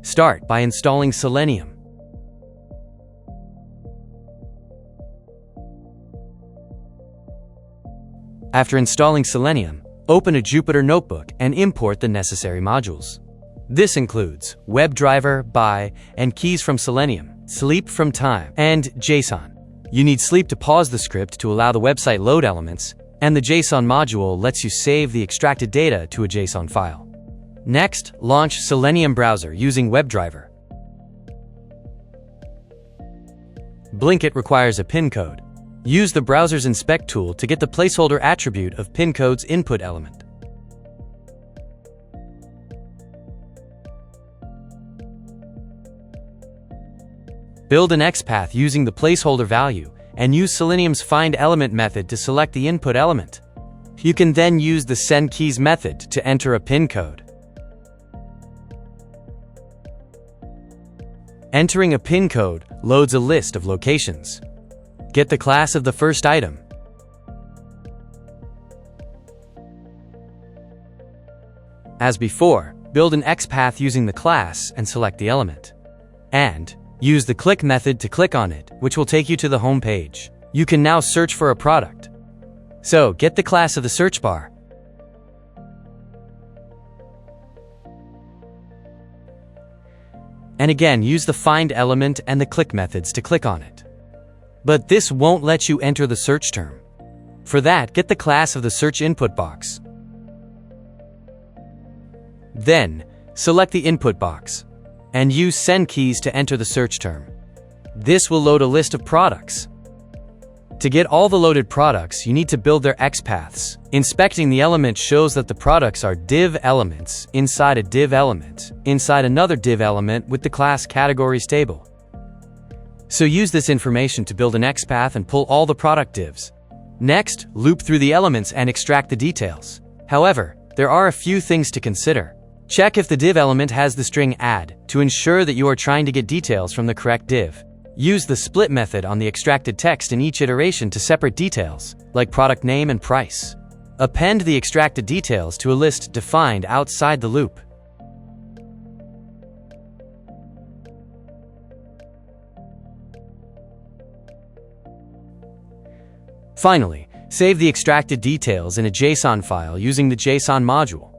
Start by installing Selenium. After installing Selenium, open a Jupyter notebook and import the necessary modules. This includes WebDriver, by, and keys from Selenium, sleep from time, and JSON. You need sleep to pause the script to allow the website load elements, and the JSON module lets you save the extracted data to a JSON file. Next, launch Selenium browser using WebDriver. Blinkit requires a pin code. Use the browser's inspect tool to get the placeholder attribute of pin code's input element. Build an XPath using the placeholder value and use Selenium's findElement method to select the input element. You can then use the sendKeys method to enter a pin code. Entering a pin code loads a list of locations. Get the class of the first item. As before, build an XPath using the class and select the element. And use the click method to click on it, which will take you to the home page. You can now search for a product. So, get the class of the search bar. And again, use the find element and the click methods to click on it. But this won't let you enter the search term. For that, get the class of the search input box. Then, select the input box and use sendKeys to enter the search term. This will load a list of products. To get all the loaded products, you need to build their XPaths. Inspecting the element shows that the products are div elements inside a div element, inside another div element with the class categories table. So use this information to build an XPath and pull all the product divs. Next, loop through the elements and extract the details. However, there are a few things to consider. Check if the div element has the string add to ensure that you are trying to get details from the correct div. Use the split method on the extracted text in each iteration to separate details, like product name and price. Append the extracted details to a list defined outside the loop. Finally, save the extracted details in a JSON file using the JSON module.